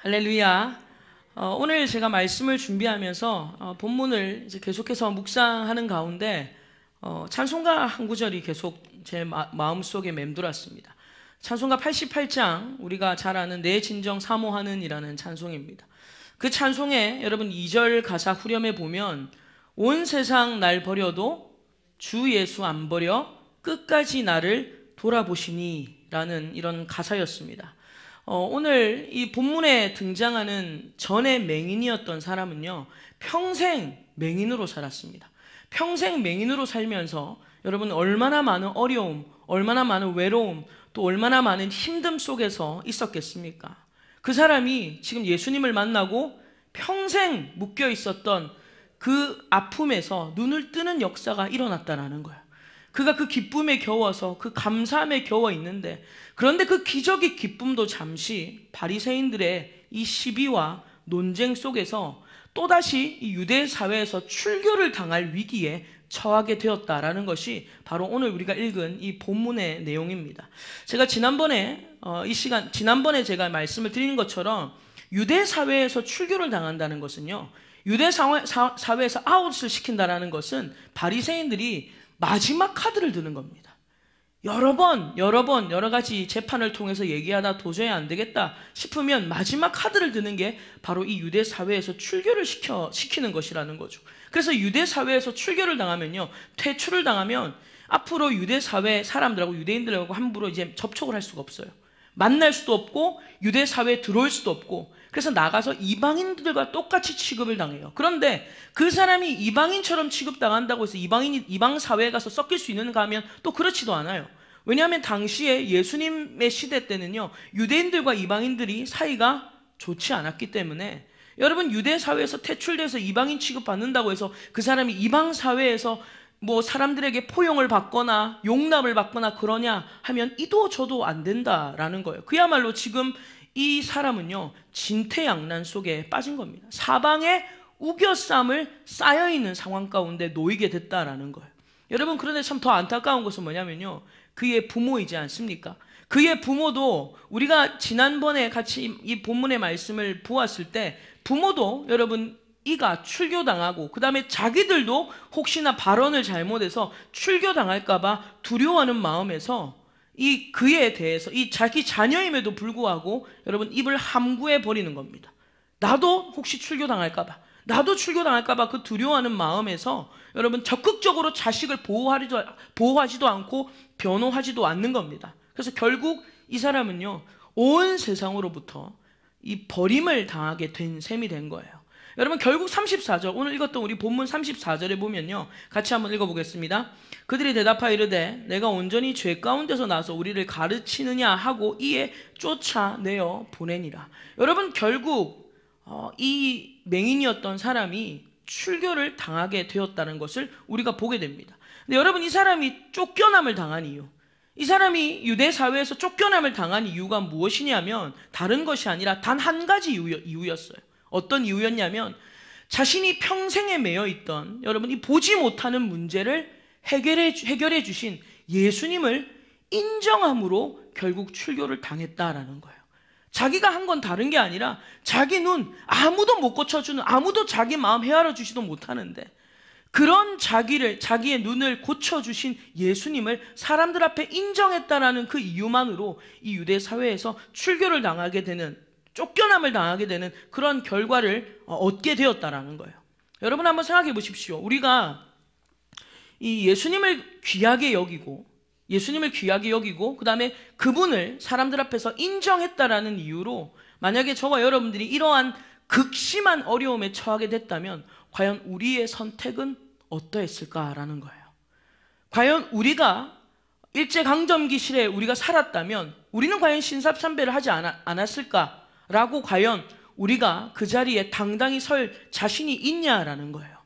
할렐루야. 오늘 제가 말씀을 준비하면서 본문을 이제 계속해서 묵상하는 가운데 찬송가 한 구절이 계속 제 마음속에 맴돌았습니다. 찬송가 88장, 우리가 잘 아는 내 진정 사모하는 이라는 찬송입니다. 그 찬송에 여러분 2절 가사 후렴에 보면 온 세상 날 버려도 주 예수 안 버려 끝까지 나를 돌아보시니 라는 이런 가사였습니다. 오늘 이 본문에 등장하는 전의 맹인이었던 사람은요, 평생 맹인으로 살았습니다. 평생 맹인으로 살면서 여러분 얼마나 많은 어려움, 얼마나 많은 외로움, 또 얼마나 많은 힘듦 속에서 있었겠습니까? 그 사람이 지금 예수님을 만나고 평생 묶여 있었던 그 아픔에서 눈을 뜨는 역사가 일어났다라는 거예요. 그가 그 기쁨에 겨워서 그 감사함에 겨워 있는데, 그런데 그 기적의 기쁨도 잠시 바리새인들의 이 시비와 논쟁 속에서 또다시 이 유대 사회에서 출교를 당할 위기에 처하게 되었다라는 것이 바로 오늘 우리가 읽은 이 본문의 내용입니다. 제가 지난번에 제가 말씀을 드리는 것처럼 유대 사회에서 출교를 당한다는 것은요, 유대 사회에서 아웃을 시킨다라는 것은 바리새인들이 마지막 카드를 드는 겁니다. 여러 가지 재판을 통해서 얘기하다 도저히 안 되겠다 싶으면 마지막 카드를 드는 게 바로 이 유대 사회에서 출교를 시키는 것이라는 거죠. 그래서 유대 사회에서 출교를 당하면요, 퇴출을 당하면 앞으로 유대 사회 사람들하고 유대인들하고 함부로 이제 접촉을 할 수가 없어요. 만날 수도 없고 유대 사회에 들어올 수도 없고, 그래서 나가서 이방인들과 똑같이 취급을 당해요. 그런데 그 사람이 이방인처럼 취급당한다고 해서 이방 사회에 가서 섞일 수 있는가 하면 또 그렇지도 않아요. 왜냐하면 당시에 예수님의 시대 때는요, 유대인들과 이방인들이 사이가 좋지 않았기 때문에, 여러분 유대 사회에서 퇴출돼서 이방인 취급받는다고 해서 그 사람이 이방 사회에서 뭐 사람들에게 포용을 받거나 용납을 받거나 그러냐 하면 이도 저도 안 된다라는 거예요. 그야말로 지금 이 사람은요, 진퇴양난 속에 빠진 겁니다. 사방에 우겨쌈을 쌓여있는 상황 가운데 놓이게 됐다라는 거예요. 여러분, 그런데 참 더 안타까운 것은 뭐냐면요, 그의 부모이지 않습니까? 그의 부모도 우리가 지난번에 같이 이 본문의 말씀을 보았을 때, 부모도 여러분 이가 출교당하고 그 다음에 자기들도 혹시나 발언을 잘못해서 출교당할까봐 두려워하는 마음에서 이 그에 대해서 이 자기 자녀임에도 불구하고 여러분 입을 함구해 버리는 겁니다. 나도 혹시 출교당할까봐, 나도 출교당할까봐 그 두려워하는 마음에서 여러분 적극적으로 자식을 보호하지도 않고 변호하지도 않는 겁니다. 그래서 결국 이 사람은요, 온 세상으로부터 이 버림을 당하게 된 셈이 된 거예요. 여러분, 결국 34절, 오늘 읽었던 우리 본문 34절에 보면요, 같이 한번 읽어보겠습니다. 그들이 대답하여 이르되 내가 온전히 죄 가운데서 나서 우리를 가르치느냐 하고 이에 쫓아내어 보내니라. 여러분, 결국 이 맹인이었던 사람이 출교를 당하게 되었다는 것을 우리가 보게 됩니다. 근데 여러분, 이 사람이 쫓겨남을 당한 이유, 이 사람이 유대 사회에서 쫓겨남을 당한 이유가 무엇이냐면 다른 것이 아니라 단 한 가지 이유였어요. 어떤 이유였냐면 자신이 평생에 매여 있던 여러분 이 보지 못하는 문제를 해결해 주신 예수님을 인정함으로 결국 출교를 당했다라는 거예요. 자기가 한 건 다른 게 아니라 자기 눈 아무도 못 고쳐주는, 아무도 자기 마음 헤아려 주지도 못하는데 그런 자기의 눈을 고쳐주신 예수님을 사람들 앞에 인정했다라는 그 이유만으로 이 유대 사회에서 출교를 당하게 되는, 쫓겨남을 당하게 되는 그런 결과를 얻게 되었다라는 거예요. 여러분 한번 생각해 보십시오. 우리가 이 예수님을 귀하게 여기고 그 다음에 그분을 사람들 앞에서 인정했다라는 이유로 만약에 저와 여러분들이 이러한 극심한 어려움에 처하게 됐다면 과연 우리의 선택은 어떠했을까라는 거예요. 과연 우리가 일제강점기 시대에 우리가 살았다면 우리는 과연 신사참배를 하지 않았을까라고 과연 우리가 그 자리에 당당히 설 자신이 있냐라는 거예요.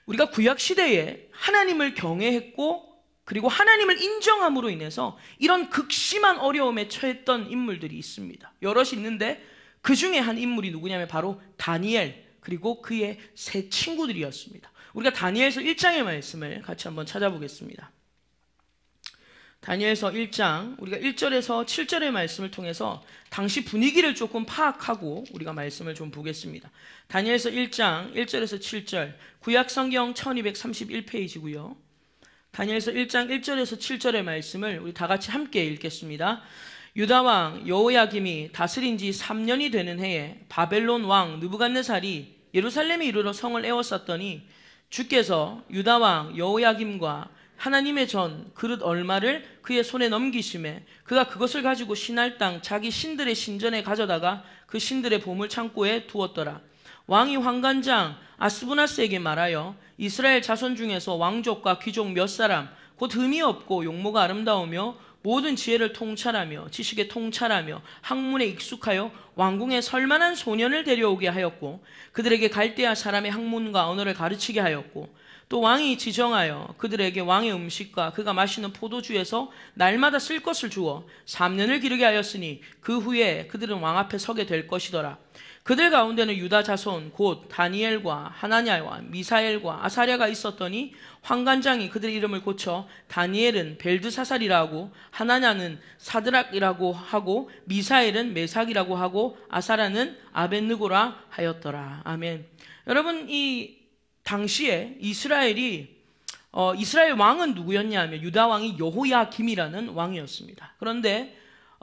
우리가 구약시대에 하나님을 경외했고 그리고 하나님을 인정함으로 인해서 이런 극심한 어려움에 처했던 인물들이 있습니다. 여럿이 있는데 그 중에 한 인물이 누구냐면 바로 다니엘 그리고 그의 세 친구들이었습니다. 우리가 다니엘서 1장의 말씀을 같이 한번 찾아보겠습니다. 다니엘서 1장 우리가 1절에서 7절의 말씀을 통해서 당시 분위기를 조금 파악하고 우리가 말씀을 좀 보겠습니다. 다니엘서 1장 1절에서 7절 구약성경 1231페이지고요. 다니엘서 1장 1절에서 7절의 말씀을 우리 다 같이 함께 읽겠습니다. 유다왕 여호야김이 다스린 지 3년이 되는 해에 바벨론 왕 느부갓네살이 예루살렘에 이르러 성을 에워쌌더니 주께서 유다왕 여호야김과 하나님의 전 그릇 얼마를 그의 손에 넘기심에 그가 그것을 가지고 신할 땅 자기 신들의 신전에 가져다가 그 신들의 보물 창고에 두었더라. 왕이 환관장 아스부나스에게 말하여 이스라엘 자손 중에서 왕족과 귀족 몇 사람 곧 흠이 없고 용모가 아름다우며 모든 지혜를 통찰하며 지식에 통찰하며 학문에 익숙하여 왕궁에 설만한 소년을 데려오게 하였고 그들에게 갈대아 사람의 학문과 언어를 가르치게 하였고 또 왕이 지정하여 그들에게 왕의 음식과 그가 마시는 포도주에서 날마다 쓸 것을 주어 3년을 기르게 하였으니 그 후에 그들은 왕 앞에 서게 될 것이더라. 그들 가운데는 유다 자손 곧 다니엘과 하나냐와 미사엘과 아사랴가 있었더니 환관장이 그들 이름을 고쳐 다니엘은 벨드사살이라 하고 하나냐는 사드락이라고 하고 미사엘은 메삭이라고 하고 아사랴는 아벳느고라 하였더라. 아멘. 여러분, 이 당시에 이스라엘 왕은 누구였냐 하면 유다 왕이 여호야김이라는 왕이었습니다. 그런데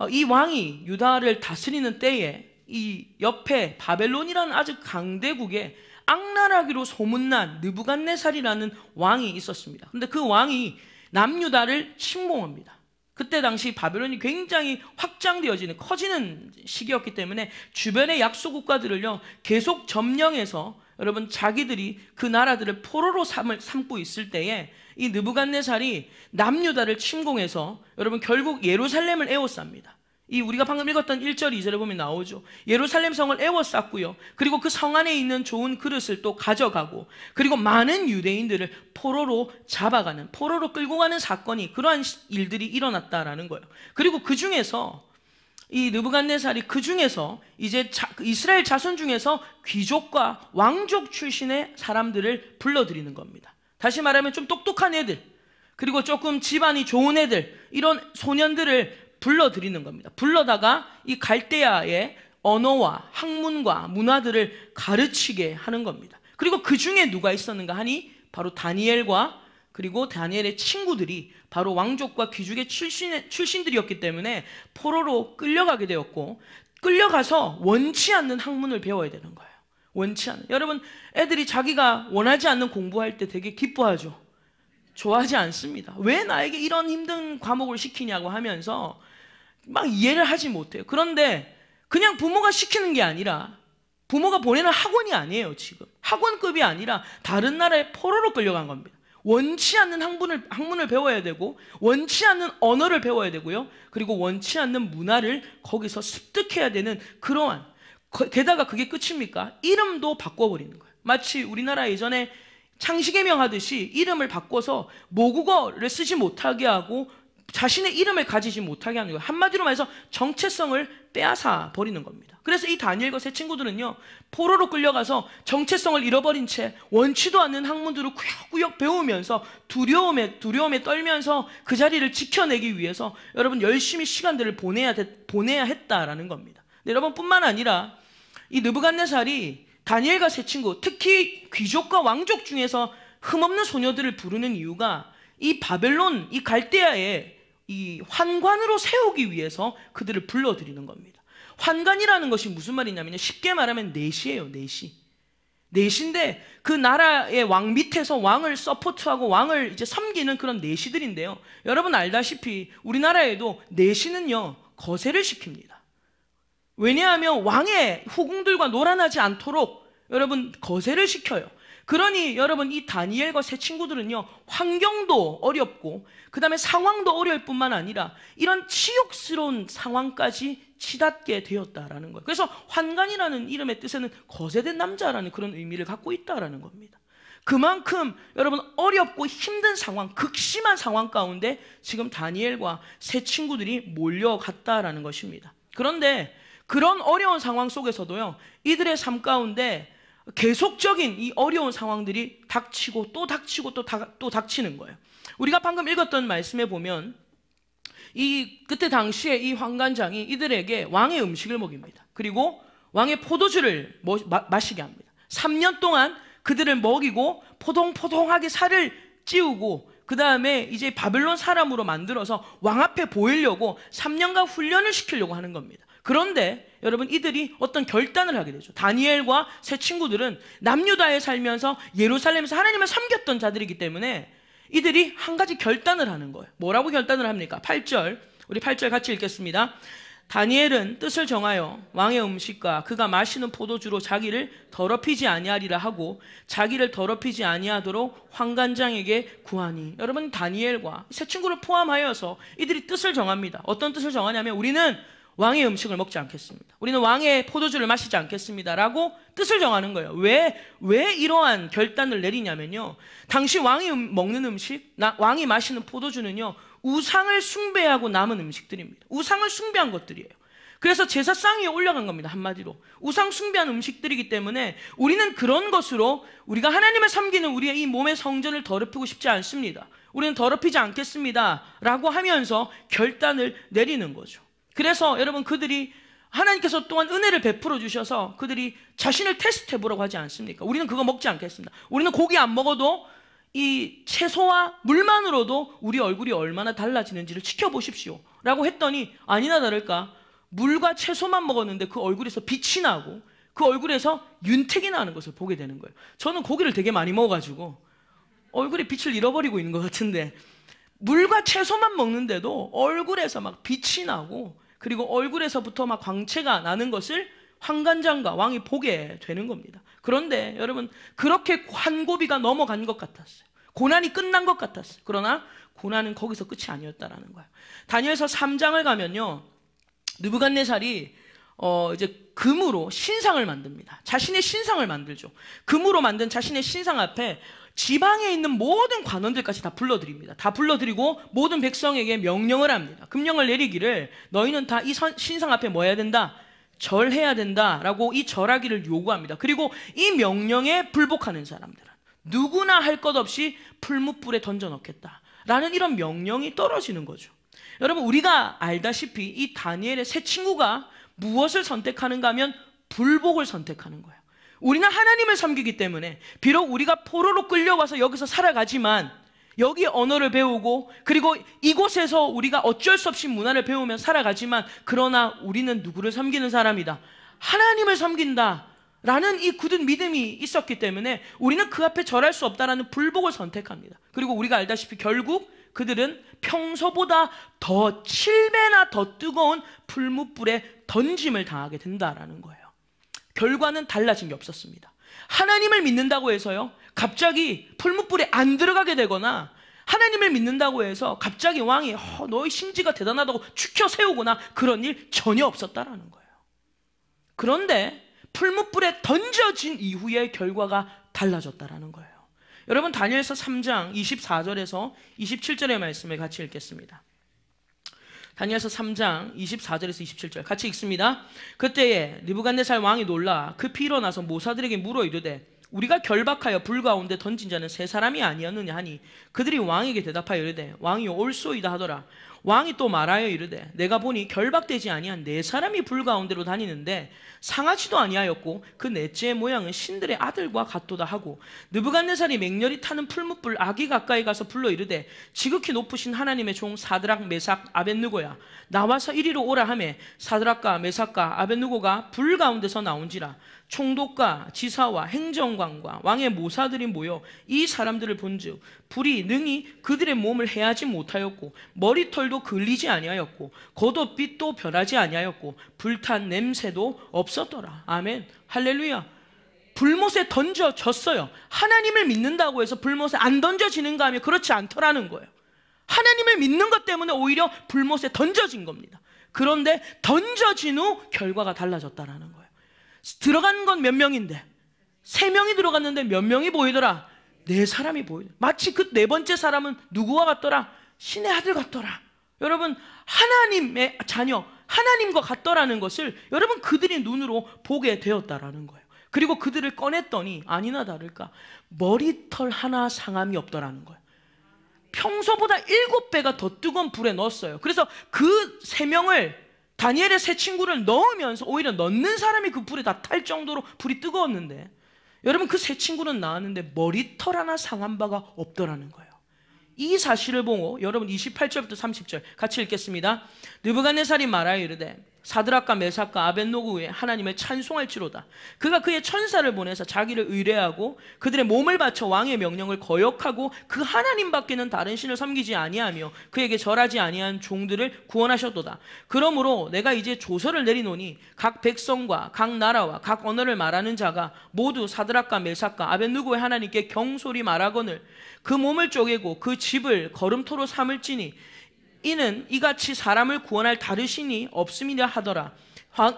이 왕이 유다를 다스리는 때에 이 옆에 바벨론이라는 아주 강대국에 악랄하기로 소문난 느부갓네살이라는 왕이 있었습니다. 그런데 그 왕이 남유다를 침공합니다. 그때 당시 바벨론이 굉장히 확장되어지는 커지는 시기였기 때문에 주변의 약소 국가들을요 계속 점령해서 여러분 자기들이 그 나라들을 포로로 삼고 있을 때에 이 느부갓네살이 남유다를 침공해서 여러분 결국 예루살렘을 에워쌉니다. 이 우리가 방금 읽었던 1절 2절에 보면 나오죠. 예루살렘 성을 에워쌌고요. 그리고 그 성 안에 있는 좋은 그릇을 또 가져가고 그리고 많은 유대인들을 포로로 잡아가는 포로로 끌고 가는 사건이 그러한 일들이 일어났다라는 거예요. 그리고 그 중에서 이 느부갓네살이 그 중에서 이제 이스라엘 자손 중에서 귀족과 왕족 출신의 사람들을 불러들이는 겁니다. 다시 말하면 좀 똑똑한 애들 그리고 조금 집안이 좋은 애들 이런 소년들을 불러들이는 겁니다. 불러다가 이 갈대아의 언어와 학문과 문화들을 가르치게 하는 겁니다. 그리고 그 중에 누가 있었는가 하니 바로 다니엘과 그리고 다니엘의 친구들이 바로 왕족과 귀족의 출신들이었기 때문에 포로로 끌려가게 되었고 끌려가서 원치 않는 학문을 배워야 되는 거예요. 원치 않는. 여러분 애들이 자기가 원하지 않는 공부할 때 되게 기뻐하죠. 좋아하지 않습니다. 왜 나에게 이런 힘든 과목을 시키냐고 하면서 막 이해를 하지 못해요. 그런데 그냥 부모가 시키는 게 아니라 부모가 보내는 학원이 아니에요. 지금 학원급이 아니라 다른 나라에 포로로 끌려간 겁니다. 원치 않는 학문을 배워야 되고 원치 않는 언어를 배워야 되고요. 그리고 원치 않는 문화를 거기서 습득해야 되는 그러한 게다가 그게 끝입니까? 이름도 바꿔버리는 거예요. 마치 우리나라 예전에 창시개명 하듯이 이름을 바꿔서 모국어를 쓰지 못하게 하고 자신의 이름을 가지지 못하게 하는 거예요. 한마디로 말해서 정체성을 빼앗아 버리는 겁니다. 그래서 이 다니엘과 세 친구들은요 포로로 끌려가서 정체성을 잃어버린 채 원치도 않는 학문들을 꾸역꾸역 배우면서 두려움에 떨면서 그 자리를 지켜내기 위해서 여러분 열심히 시간들을 보내야 했다라는 겁니다. 여러분 뿐만 아니라 이 느부갓네살이 다니엘과 세 친구 특히 귀족과 왕족 중에서 흠없는 소녀들을 부르는 이유가 이 바벨론, 이 갈대아의 이 환관으로 세우기 위해서 그들을 불러들이는 겁니다. 환관이라는 것이 무슨 말이냐면요. 쉽게 말하면 내시예요. 내시인데 그 나라의 왕 밑에서 왕을 서포트하고 왕을 이제 섬기는 그런 내시들인데요. 여러분 알다시피 우리나라에도 내시는요 거세를 시킵니다. 왜냐하면 왕의 후궁들과 놀아나지 않도록 여러분 거세를 시켜요. 그러니 여러분 이 다니엘과 세 친구들은요 환경도 어렵고 그 다음에 상황도 어려울 뿐만 아니라 이런 치욕스러운 상황까지 치닫게 되었다라는 거예요. 그래서 환관이라는 이름의 뜻에는 거세된 남자라는 그런 의미를 갖고 있다라는 겁니다. 그만큼 여러분 어렵고 힘든 상황, 극심한 상황 가운데 지금 다니엘과 세 친구들이 몰려갔다라는 것입니다. 그런데 그런 어려운 상황 속에서도요 이들의 삶 가운데 계속적인 이 어려운 상황들이 닥치고 또 닥치고 또 닥치는 거예요. 우리가 방금 읽었던 말씀에 보면 그때 당시에 이 환관장이 이들에게 왕의 음식을 먹입니다. 그리고 왕의 포도주를 마시게 합니다. 3년 동안 그들을 먹이고 포동포동하게 살을 찌우고 그 다음에 이제 바벨론 사람으로 만들어서 왕 앞에 보이려고 3년간 훈련을 시키려고 하는 겁니다. 그런데 여러분, 이들이 어떤 결단을 하게 되죠. 다니엘과 세 친구들은 남유다에 살면서 예루살렘에서 하나님을 섬겼던 자들이기 때문에 이들이 한 가지 결단을 하는 거예요. 뭐라고 결단을 합니까? 8절, 우리 8절 같이 읽겠습니다. 다니엘은 뜻을 정하여 왕의 음식과 그가 마시는 포도주로 자기를 더럽히지 아니하리라 하고 자기를 더럽히지 아니하도록 환관장에게 구하니. 여러분, 다니엘과 세 친구를 포함하여서 이들이 뜻을 정합니다. 어떤 뜻을 정하냐면 우리는 왕의 음식을 먹지 않겠습니다. 우리는 왕의 포도주를 마시지 않겠습니다 라고 뜻을 정하는 거예요. 왜 이러한 결단을 내리냐면요, 당시 왕이 먹는 음식, 왕이 마시는 포도주는요, 우상을 숭배하고 남은 음식들입니다. 우상을 숭배한 것들이에요. 그래서 제사상 위에 올라간 겁니다. 한마디로 우상 숭배한 음식들이기 때문에 우리는 그런 것으로 우리가 하나님을 섬기는 우리의 이 몸의 성전을 더럽히고 싶지 않습니다. 우리는 더럽히지 않겠습니다 라고 하면서 결단을 내리는 거죠. 그래서 여러분, 그들이 하나님께서 또한 은혜를 베풀어 주셔서 그들이 자신을 테스트해 보라고 하지 않습니까? 우리는 그거 먹지 않겠습니다. 우리는 고기 안 먹어도 이 채소와 물만으로도 우리 얼굴이 얼마나 달라지는지를 지켜보십시오 라고 했더니 아니나 다를까 물과 채소만 먹었는데 그 얼굴에서 빛이 나고 그 얼굴에서 윤택이 나는 것을 보게 되는 거예요. 저는 고기를 되게 많이 먹어가지고 얼굴에 빛을 잃어버리고 있는 것 같은데, 물과 채소만 먹는데도 얼굴에서 막 빛이 나고 그리고 얼굴에서부터 막 광채가 나는 것을 환관장과 왕이 보게 되는 겁니다. 그런데 여러분, 그렇게 환고비가 넘어간 것 같았어요. 고난이 끝난 것 같았어요. 그러나 고난은 거기서 끝이 아니었다라는 거예요. 다니엘서 3장을 가면요, 느부갓네살이 이제 금으로 신상을 만듭니다. 자신의 신상을 만들죠. 금으로 만든 자신의 신상 앞에 지방에 있는 모든 관원들까지 다 불러들입니다. 다 불러들이고 모든 백성에게 명령을 합니다. 금령을 내리기를 너희는 다 이 신상 앞에 뭐 해야 된다? 절해야 된다라고 이 절하기를 요구합니다. 그리고 이 명령에 불복하는 사람들은 누구나 할 것 없이 풀무불에 던져 넣겠다라는 이런 명령이 떨어지는 거죠. 여러분, 우리가 알다시피 이 다니엘의 세 친구가 무엇을 선택하는가 하면 불복을 선택하는 거예요. 우리는 하나님을 섬기기 때문에 비록 우리가 포로로 끌려와서 여기서 살아가지만 여기 언어를 배우고 그리고 이곳에서 우리가 어쩔 수 없이 문화를 배우며 살아가지만, 그러나 우리는 누구를 섬기는 사람이다? 하나님을 섬긴다 라는 이 굳은 믿음이 있었기 때문에 우리는 그 앞에 절할 수 없다라는 불복을 선택합니다. 그리고 우리가 알다시피 결국 그들은 평소보다 더 7배나 더 뜨거운 풀무불에 던짐을 당하게 된다라는 거예요. 결과는 달라진 게 없었습니다. 하나님을 믿는다고 해서요, 갑자기 풀무불에 안 들어가게 되거나 하나님을 믿는다고 해서 갑자기 왕이 너희 심지가 대단하다고 추켜 세우거나 그런 일 전혀 없었다라는 거예요. 그런데 풀무불에 던져진 이후의 결과가 달라졌다라는 거예요. 여러분, 다니엘서 3장 24절에서 27절의 말씀을 같이 읽겠습니다. 다니엘서 3장 24절에서 27절 같이 읽습니다. 그때에 느부갓네살 왕이 놀라 급히 일어나서 모사들에게 물어 이르되 우리가 결박하여 불 가운데 던진 자는 세 사람이 아니었느냐 하니 그들이 왕에게 대답하여 이르되 왕이요 옳소이다 하더라. 왕이 또 말하여 이르되 내가 보니 결박되지 아니한 네 사람이 불 가운데로 다니는데 상하지도 아니하였고 그 넷째의 모양은 신들의 아들과 같도다 하고, 느부갓네살이 맹렬히 타는 풀무불 아기 가까이 가서 불러 이르되 지극히 높으신 하나님의 종 사드락 메삭 아벳느고야 나와서 이리로 오라 하매 사드락과 메삭과 아벳느고가 불 가운데서 나온지라. 총독과 지사와 행정관과 왕의 모사들이 모여 이 사람들을 본즉 불이 능히 그들의 몸을 해하지 못하였고 머리털도 걸리지 아니하였고 겉옷빛도 변하지 아니하였고 불탄 냄새도 없었더라. 아멘, 할렐루야. 불못에 던져졌어요. 하나님을 믿는다고 해서 불못에 안 던져지는가 하면 그렇지 않더라는 거예요. 하나님을 믿는 것 때문에 오히려 불못에 던져진 겁니다. 그런데 던져진 후 결과가 달라졌다라는 거예요. 들어간 건 몇 명인데 3명이 들어갔는데 몇 명이 보이더라? 4사람이 보이더라. 마치 그 4번째 사람은 누구와 같더라? 신의 아들 같더라. 여러분, 하나님의 자녀, 하나님과 같더라는 것을 여러분 그들이 눈으로 보게 되었다라는 거예요. 그리고 그들을 꺼냈더니 아니나 다를까 머리털 하나 상함이 없더라는 거예요. 평소보다 7배가 더 뜨거운 불에 넣었어요. 그래서 그 3명을, 다니엘의 3친구를 넣으면서 오히려 넣는 사람이 그 불에 다 탈 정도로 불이 뜨거웠는데, 여러분 그 3친구는 나왔는데 머리털 하나 상한 바가 없더라는 거예요. 이 사실을 보고 여러분 28절부터 30절 같이 읽겠습니다. 느부갓네살이 말하여 이르되 사드락과 메삭과 아벳노고에 하나님을 찬송할지로다. 그가 그의 천사를 보내서 자기를 의뢰하고 그들의 몸을 바쳐 왕의 명령을 거역하고 그 하나님 밖에는 다른 신을 섬기지 아니하며 그에게 절하지 아니한 종들을 구원하셨도다. 그러므로 내가 이제 조서를 내리노니 각 백성과 각 나라와 각 언어를 말하는 자가 모두 사드락과 메삭과 아벳노고의 하나님께 경솔히 말하거늘 그 몸을 쪼개고 그 집을 거름토로 삼을지니 이는 이같이 사람을 구원할 다른 신이 없음이라 하더라.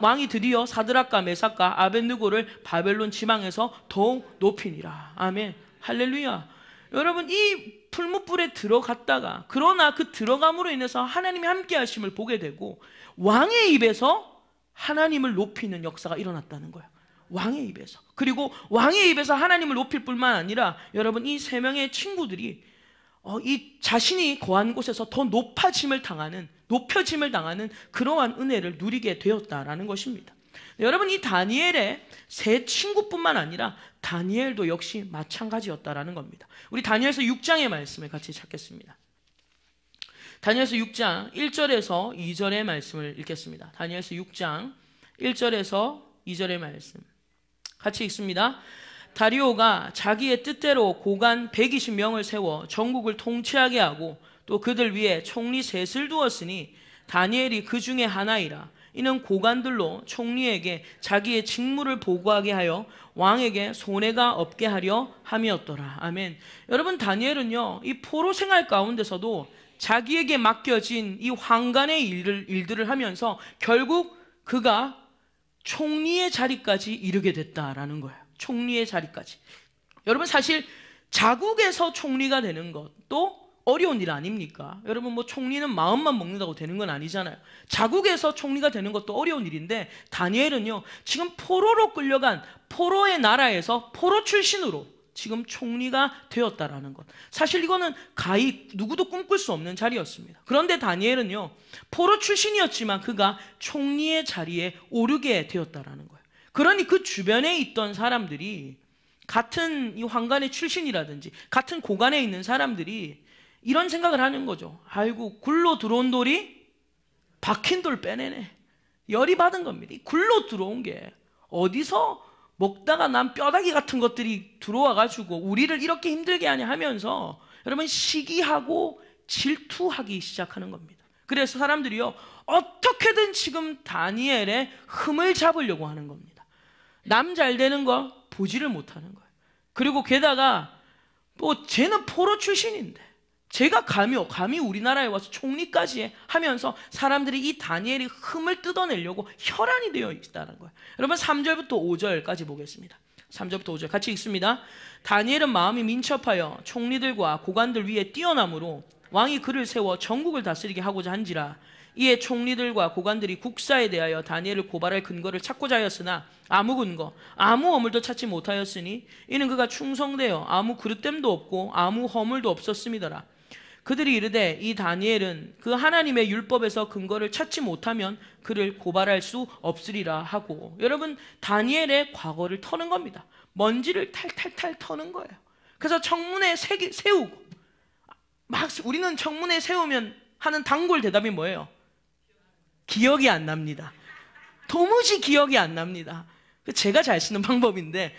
왕이 드디어 사드락과 메삭과 아벳느고를 바벨론 지방에서 더욱 높이니라. 아멘. 할렐루야. 여러분 이 풀무불에 들어갔다가, 그러나 그 들어감으로 인해서 하나님이 함께 하심을 보게 되고 왕의 입에서 하나님을 높이는 역사가 일어났다는 거예요. 왕의 입에서. 그리고 왕의 입에서 하나님을 높일 뿐만 아니라 여러분 이 3명의 친구들이 이 자신이 거한 곳에서 더 높여짐을 당하는 그러한 은혜를 누리게 되었다라는 것입니다. 여러분 이 다니엘의 3 친구뿐만 아니라 다니엘도 역시 마찬가지였다라는 겁니다. 우리 다니엘서 6장의 말씀을 같이 찾겠습니다. 다니엘서 6장 1절에서 2절의 말씀을 읽겠습니다. 다니엘서 6장 1절에서 2절의 말씀 같이 읽습니다. 다리오가 자기의 뜻대로 고관 120명을 세워 전국을 통치하게 하고 또 그들 위에 총리 셋을 두었으니 다니엘이 그 중에 하나이라. 이는 고관들로 총리에게 자기의 직무를 보고하게 하여 왕에게 손해가 없게 하려 함이었더라. 아멘. 여러분 다니엘은요 이 포로 생활 가운데서도 자기에게 맡겨진 이 황간의 일들을 하면서 결국 그가 총리의 자리까지 이르게 됐다라는 거예요. 총리의 자리까지. 여러분 사실 자국에서 총리가 되는 것도 어려운 일 아닙니까? 여러분 뭐 총리는 마음만 먹는다고 되는 건 아니잖아요. 자국에서 총리가 되는 것도 어려운 일인데 다니엘은요 지금 포로로 끌려간 포로의 나라에서 포로 출신으로 지금 총리가 되었다라는 것. 사실 이거는 가히 누구도 꿈꿀 수 없는 자리였습니다. 그런데 다니엘은요 포로 출신이었지만 그가 총리의 자리에 오르게 되었다라는 거예요. 그러니 그 주변에 있던 사람들이 같은 이 황간의 출신이라든지 같은 고관에 있는 사람들이 이런 생각을 하는 거죠. 아이고 굴로 들어온 돌이 박힌 돌 빼내네. 열이 받은 겁니다. 이 굴로 들어온 게 어디서 먹다가 난 뼈다귀 같은 것들이 들어와가지고 우리를 이렇게 힘들게 하냐 하면서 여러분 시기하고 질투하기 시작하는 겁니다. 그래서 사람들이요 어떻게든 지금 다니엘의 흠을 잡으려고 하는 겁니다. 남 잘 되는 거 보지를 못하는 거예요. 그리고 게다가 또 쟤는 포로 출신인데 제가 감히 우리나라에 와서 총리까지 하면서 사람들이 이 다니엘의 흠을 뜯어내려고 혈안이 되어 있다는 거예요. 여러분 3절부터 5절까지 보겠습니다. 3절부터 5절 같이 읽습니다. 다니엘은 마음이 민첩하여 총리들과 고관들 위에 뛰어남으로 왕이 그를 세워 전국을 다스리게 하고자 한지라. 이에 총리들과 고관들이 국사에 대하여 다니엘을 고발할 근거를 찾고자 하였으나 아무 근거, 아무 어물도 찾지 못하였으니 이는 그가 충성되어 아무 그릇됨도 없고 아무 허물도 없었음이더라. 그들이 이르되 이 다니엘은 그 하나님의 율법에서 근거를 찾지 못하면 그를 고발할 수 없으리라 하고. 여러분 다니엘의 과거를 터는 겁니다. 먼지를 탈탈탈 터는 거예요. 그래서 청문회 세우고 막 우리는 청문회 세우면 하는 단골 대답이 뭐예요? 기억이 안 납니다. 도무지 기억이 안 납니다. 제가 잘 쓰는 방법인데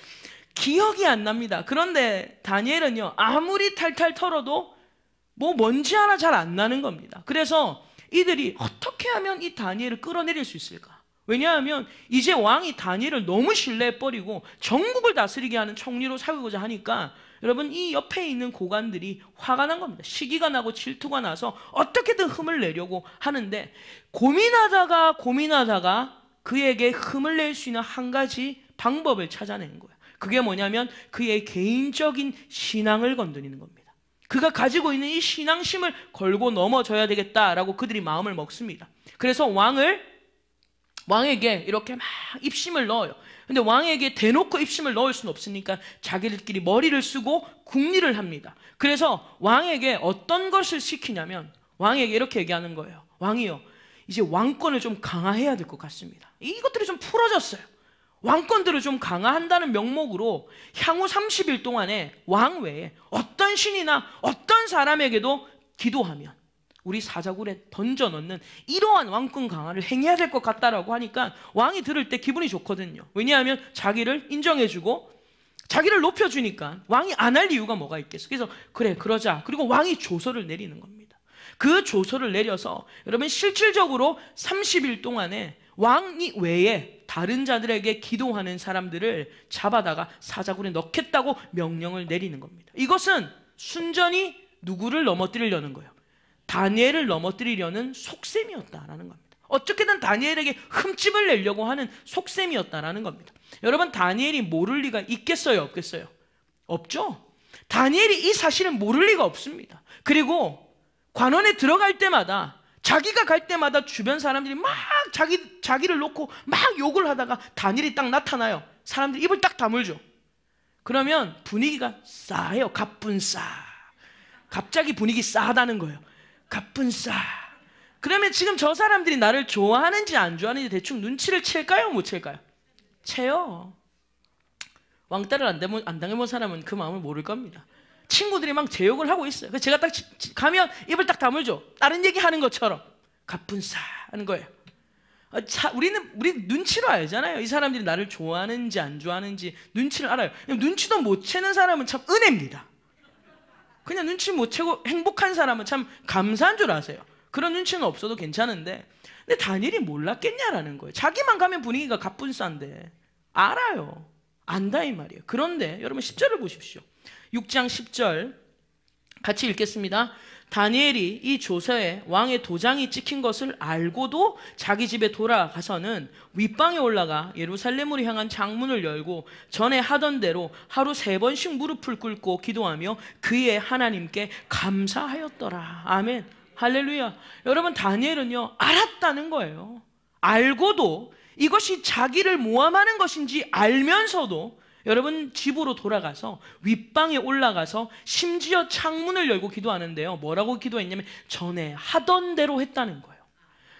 기억이 안 납니다. 그런데 다니엘은요 아무리 탈탈 털어도 뭐 먼지 하나 잘 안 나는 겁니다. 그래서 이들이 어떻게 하면 이 다니엘을 끌어내릴 수 있을까? 왜냐하면 이제 왕이 다니엘을 너무 신뢰해버리고 전국을 다스리게 하는 총리로 세우고자 하니까 여러분 이 옆에 있는 고관들이 화가 난 겁니다. 시기가 나고 질투가 나서 어떻게든 흠을 내려고 하는데 고민하다가 그에게 흠을 낼 수 있는 한 가지 방법을 찾아낸 거예요. 그게 뭐냐면 그의 개인적인 신앙을 건드리는 겁니다. 그가 가지고 있는 이 신앙심을 걸고 넘어져야 되겠다라고 그들이 마음을 먹습니다. 그래서 왕을 왕에게 이렇게 막 입심을 넣어요. 근데 왕에게 대놓고 입심을 넣을 수는 없으니까 자기들끼리 머리를 쓰고 궁리를 합니다. 그래서 왕에게 어떤 것을 시키냐면 왕에게 이렇게 얘기하는 거예요. 왕이요, 이제 왕권을 좀 강화해야 될 것 같습니다. 이것들이 좀 풀어졌어요. 왕권들을 좀 강화한다는 명목으로 향후 30일 동안에 왕 외에 어떤 신이나 어떤 사람에게도 기도하면 우리 사자굴에 던져넣는 이러한 왕권 강화를 행해야 될 것 같다라고 하니까 왕이 들을 때 기분이 좋거든요. 왜냐하면 자기를 인정해주고 자기를 높여주니까 왕이 안 할 이유가 뭐가 있겠어. 그래서 그래 그러자. 그리고 왕이 조서를 내리는 겁니다. 그 조서를 내려서 여러분 실질적으로 30일 동안에 왕이 외에 다른 자들에게 기도하는 사람들을 잡아다가 사자굴에 넣겠다고 명령을 내리는 겁니다. 이것은 순전히 누구를 넘어뜨리려는 거예요? 다니엘을 넘어뜨리려는 속셈이었다라는 겁니다. 어떻게든 다니엘에게 흠집을 내려고 하는 속셈이었다라는 겁니다. 여러분, 다니엘이 모를 리가 있겠어요, 없겠어요? 없죠. 다니엘이 이 사실을 모를 리가 없습니다. 그리고 관원에 들어갈 때마다, 자기가 갈 때마다 주변 사람들이 막 자기를 놓고 막 욕을 하다가 다니엘이 딱 나타나요. 사람들이 입을 딱 다물죠. 그러면 분위기가 싸해요. 가뿐싸. 갑자기 분위기 싸하다는 거예요. 가뿐싸. 그러면 지금 저 사람들이 나를 좋아하는지 안 좋아하는지 대충 눈치를 챌까요? 못 챌까요? 채요. 왕따를 안 당해본 사람은 그 마음을 모를 겁니다. 친구들이 막 제 욕을 하고 있어요. 그래서 제가 딱 가면 입을 딱 다물죠. 다른 얘기 하는 것처럼 가뿐싸 하는 거예요. 우리 눈치로 알잖아요. 이 사람들이 나를 좋아하는지 안 좋아하는지 눈치를 알아요. 눈치도 못 채는 사람은 참 은혜입니다. 그냥 눈치 못 채고 행복한 사람은 참 감사한 줄 아세요. 그런 눈치는 없어도 괜찮은데, 근데 다니엘이 몰랐겠냐라는 거예요. 자기만 가면 분위기가 가뿐싼데 알아요. 안다 이 말이에요. 그런데 여러분 10절을 보십시오. 6장 10절 같이 읽겠습니다. 다니엘이 이 조서에 왕의 도장이 찍힌 것을 알고도 자기 집에 돌아가서는 윗방에 올라가 예루살렘으로 향한 창문을 열고 전에 하던 대로 하루 3번씩 무릎을 꿇고 기도하며 그의 하나님께 감사하였더라. 아멘. 할렐루야. 여러분, 다니엘은요 알았다는 거예요. 알고도 이것이 자기를 모함하는 것인지 알면서도 여러분 집으로 돌아가서 윗방에 올라가서 심지어 창문을 열고 기도하는데요. 뭐라고 기도했냐면 전에 하던 대로 했다는 거예요.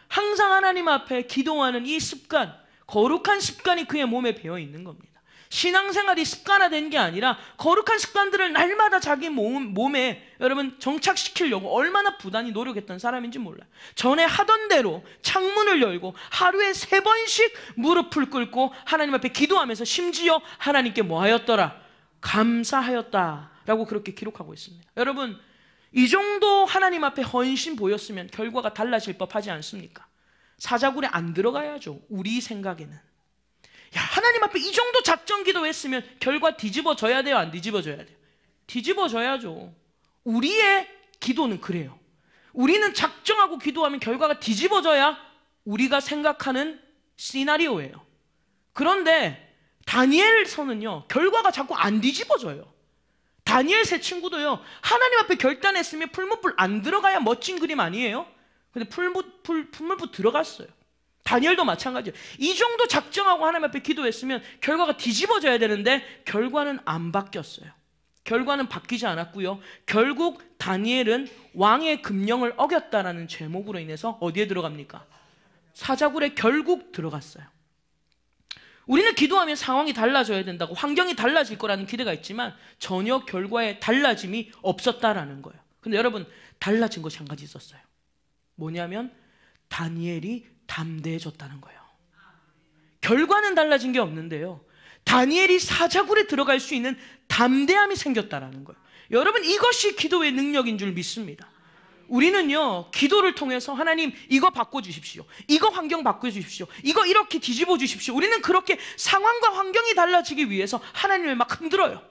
항상 하나님 앞에 기도하는 이 습관, 거룩한 습관이 그의 몸에 배어 있는 겁니다. 신앙생활이 습관화된 게 아니라 거룩한 습관들을 날마다 자기 몸에 여러분 정착시키려고 얼마나 부단히 노력했던 사람인지 몰라요. 전에 하던 대로 창문을 열고 하루에 3번씩 무릎을 꿇고 하나님 앞에 기도하면서 심지어 하나님께 뭐 하였더라? 감사하였다라고 그렇게 기록하고 있습니다. 여러분, 이 정도 하나님 앞에 헌신 보였으면 결과가 달라질 법하지 않습니까? 사자굴에 안 들어가야죠. 우리 생각에는. 야, 하나님 앞에 이 정도 작정 기도했으면 결과 뒤집어져야 돼요? 안 뒤집어져야 돼요? 뒤집어져야죠. 우리의 기도는 그래요. 우리는 작정하고 기도하면 결과가 뒤집어져야 우리가 생각하는 시나리오예요. 그런데 다니엘서는요 결과가 자꾸 안 뒤집어져요. 다니엘 세 친구도요 하나님 앞에 결단했으면 풀무불 안 들어가야 멋진 그림 아니에요? 근데 풀무불 들어갔어요. 다니엘도 마찬가지예요. 이 정도 작정하고 하나님 앞에 기도했으면 결과가 뒤집어져야 되는데 결과는 안 바뀌었어요. 결과는 바뀌지 않았고요. 결국 다니엘은 왕의 금령을 어겼다라는 죄목으로 인해서 어디에 들어갑니까? 사자굴에 결국 들어갔어요. 우리는 기도하면 상황이 달라져야 된다고, 환경이 달라질 거라는 기대가 있지만 전혀 결과에 달라짐이 없었다라는 거예요. 근데 여러분, 달라진 것이 한 가지 있었어요. 뭐냐면 다니엘이 담대해졌다는 거예요. 결과는 달라진 게 없는데요, 다니엘이 사자굴에 들어갈 수 있는 담대함이 생겼다라는 거예요. 여러분, 이것이 기도의 능력인 줄 믿습니다. 우리는요 기도를 통해서 하나님 이거 바꿔주십시오, 이거 환경 바꿔주십시오, 이거 이렇게 뒤집어 주십시오. 우리는 그렇게 상황과 환경이 달라지기 위해서 하나님을 막 흔들어요.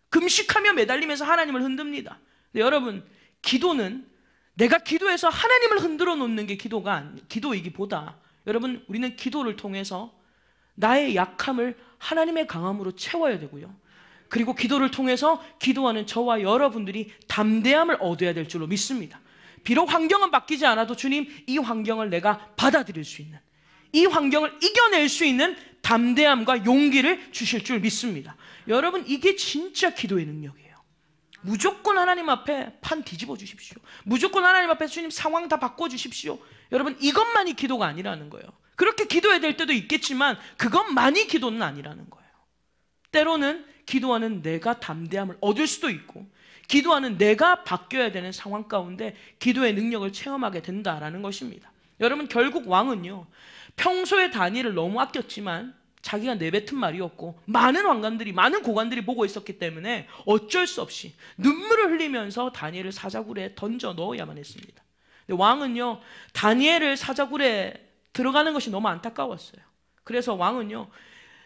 금식하며 매달리면서 하나님을 흔듭니다. 근데 여러분, 기도는 내가 기도해서 하나님을 흔들어 놓는 게 기도이기보다 여러분, 우리는 기도를 통해서 나의 약함을 하나님의 강함으로 채워야 되고요, 그리고 기도를 통해서 기도하는 저와 여러분들이 담대함을 얻어야 될 줄로 믿습니다. 비록 환경은 바뀌지 않아도 주님, 이 환경을 내가 받아들일 수 있는, 이 환경을 이겨낼 수 있는 담대함과 용기를 주실 줄 믿습니다. 여러분, 이게 진짜 기도의 능력이에요. 무조건 하나님 앞에 판 뒤집어 주십시오. 무조건 하나님 앞에 주님 상황 다 바꿔 주십시오. 여러분, 이것만이 기도가 아니라는 거예요. 그렇게 기도해야 될 때도 있겠지만 그것만이 기도는 아니라는 거예요. 때로는 기도하는 내가 담대함을 얻을 수도 있고, 기도하는 내가 바뀌어야 되는 상황 가운데 기도의 능력을 체험하게 된다라는 것입니다. 여러분, 결국 왕은요, 평소에 다니엘을 너무 아꼈지만 자기가 내뱉은 말이었고 많은 왕관들이, 많은 고관들이 보고 있었기 때문에 어쩔 수 없이 눈물을 흘리면서 다니엘을 사자굴에 던져 넣어야만 했습니다. 근데 왕은요, 다니엘을 사자굴에 들어가는 것이 너무 안타까웠어요. 그래서 왕은요,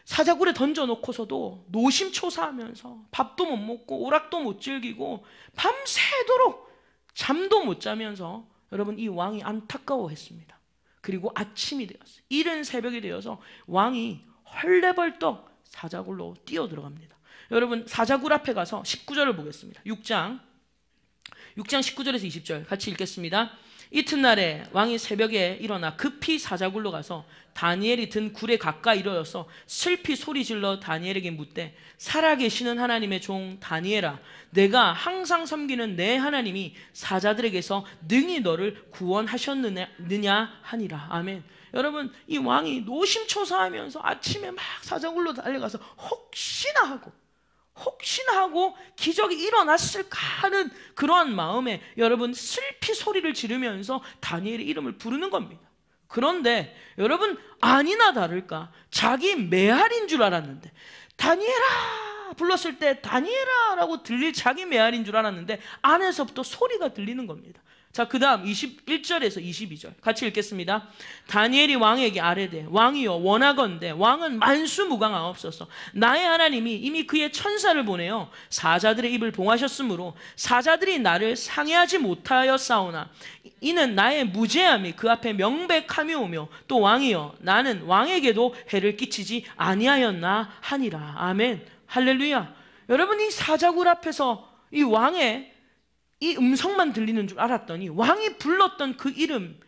사자굴에 던져놓고서도 노심초사하면서 밥도 못 먹고 오락도 못 즐기고 밤새도록 잠도 못 자면서 여러분, 이 왕이 안타까워했습니다. 그리고 아침이 되었어요. 이른 새벽이 되어서 왕이 헐레벌떡 사자굴로 뛰어들어갑니다. 여러분, 사자굴 앞에 가서 19절을 보겠습니다. 6장 19절에서 20절 같이 읽겠습니다. 이튿날에 왕이 새벽에 일어나 급히 사자굴로 가서 다니엘이 든 굴에 가까이 이르러서 슬피 소리질러 다니엘에게 묻되, 살아계시는 하나님의 종 다니엘아, 내가 항상 섬기는 내 하나님이 사자들에게서 능히 너를 구원하셨느냐 하니라. 아멘. 여러분, 이 왕이 노심초사하면서 아침에 막 사자굴로 달려가서 혹시나 하고 기적이 일어났을까 하는 그러한 마음에 여러분, 슬피 소리를 지르면서 다니엘의 이름을 부르는 겁니다. 그런데 여러분, 아니나 다를까 자기 메아리인 줄 알았는데, 다니엘아 불렀을 때 다니엘아 라고 들릴 자기 메아리인 줄 알았는데 안에서부터 소리가 들리는 겁니다. 자, 그 다음 21절에서 22절 같이 읽겠습니다. 다니엘이 왕에게 아뢰되, 왕이여 원하건대 왕은 만수무강하옵소서. 나의 하나님이 이미 그의 천사를 보내어 사자들의 입을 봉하셨으므로 사자들이 나를 상해하지 못하였사오나 이는 나의 무죄함이 그 앞에 명백함이오며, 또 왕이여 나는 왕에게도 해를 끼치지 아니하였나 하니라. 아멘. 할렐루야. 여러분, 이 사자굴 앞에서 이 왕의 이 음성만 들리는 줄 알았더니 왕이 불렀던 그 이름,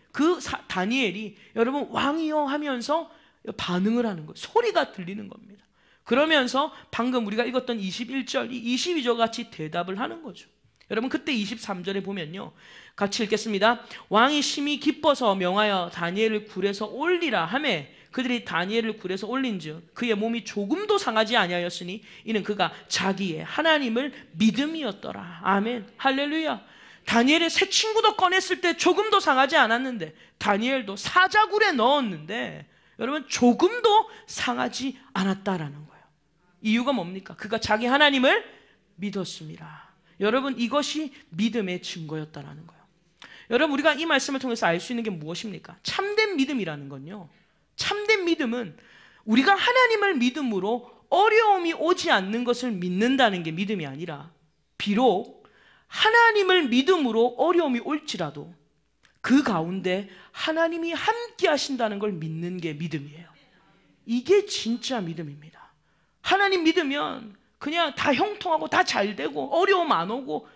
다니엘이 여러분 왕이여 하면서 반응을 하는 거예요. 소리가 들리는 겁니다. 그러면서 방금 우리가 읽었던 21절, 이 22절 같이 대답을 하는 거죠. 여러분, 그때 23절에 보면요, 같이 읽겠습니다. 왕이 심히 기뻐서 명하여 다니엘을 굴에서 올리라 하매 그들이 다니엘을 굴에서 올린즉 그의 몸이 조금도 상하지 아니하였으니 이는 그가 자기의 하나님을 믿음이었더라. 아멘. 할렐루야. 다니엘의 새 친구도 꺼냈을 때 조금도 상하지 않았는데, 다니엘도 사자굴에 넣었는데 여러분 조금도 상하지 않았다라는 거예요. 이유가 뭡니까? 그가 자기 하나님을 믿었습니다. 여러분, 이것이 믿음의 증거였다라는 거예요. 여러분, 우리가 이 말씀을 통해서 알 수 있는 게 무엇입니까? 참된 믿음이라는 건요, 참된 믿음은 우리가 하나님을 믿음으로 어려움이 오지 않는 것을 믿는다는 게 믿음이 아니라, 비록 하나님을 믿음으로 어려움이 올지라도 그 가운데 하나님이 함께 하신다는 걸 믿는 게 믿음이에요. 이게 진짜 믿음입니다. 하나님 믿으면 그냥 다 형통하고 다 잘 되고 어려움 안 오고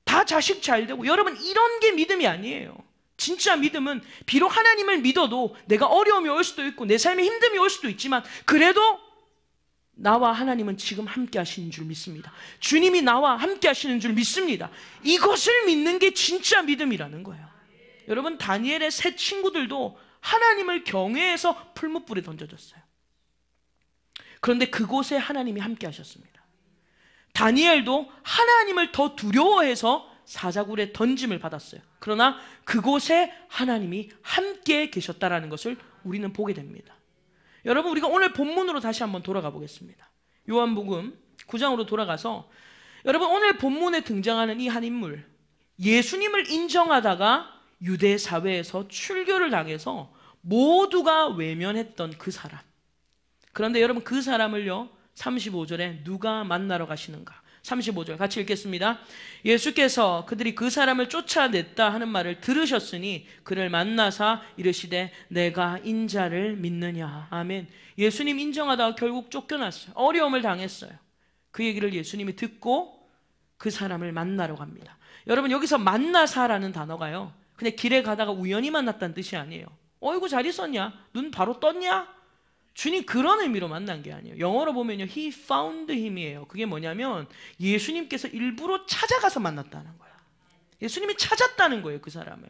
다 자식 잘 되고, 여러분 이런 게 믿음이 아니에요. 진짜 믿음은 비록 하나님을 믿어도 내가 어려움이 올 수도 있고 내 삶에 힘듦이 올 수도 있지만 그래도 나와 하나님은 지금 함께 하시는 줄 믿습니다. 주님이 나와 함께 하시는 줄 믿습니다. 이것을 믿는 게 진짜 믿음이라는 거예요. 여러분, 다니엘의 세 친구들도 하나님을 경외해서 풀무불에 던져졌어요. 그런데 그곳에 하나님이 함께 하셨습니다. 다니엘도 하나님을 더 두려워해서 사자굴에 던짐을 받았어요. 그러나 그곳에 하나님이 함께 계셨다라는 것을 우리는 보게 됩니다. 여러분, 우리가 오늘 본문으로 다시 한번 돌아가 보겠습니다. 요한복음 9장으로 돌아가서 여러분, 오늘 본문에 등장하는 이 한 인물, 예수님을 인정하다가 유대 사회에서 출교를 당해서 모두가 외면했던 그 사람. 그런데 여러분, 그 사람을요 35절에 누가 만나러 가시는가? 35절 같이 읽겠습니다. 예수께서 그들이 그 사람을 쫓아냈다 하는 말을 들으셨으니 그를 만나사 이르시되 내가 인자를 믿느냐. 아멘. 예수님 인정하다가 결국 쫓겨났어요. 어려움을 당했어요. 그 얘기를 예수님이 듣고 그 사람을 만나러 갑니다. 여러분, 여기서 만나사라는 단어가요 그냥 길에 가다가 우연히 만났다는 뜻이 아니에요. 어이구 잘 있었냐? 눈 바로 떴냐? 주님 그런 의미로 만난 게 아니에요. 영어로 보면요, He found him이에요. 그게 뭐냐면 예수님께서 일부러 찾아가서 만났다는 거야. 예수님이 찾았다는 거예요, 그 사람을.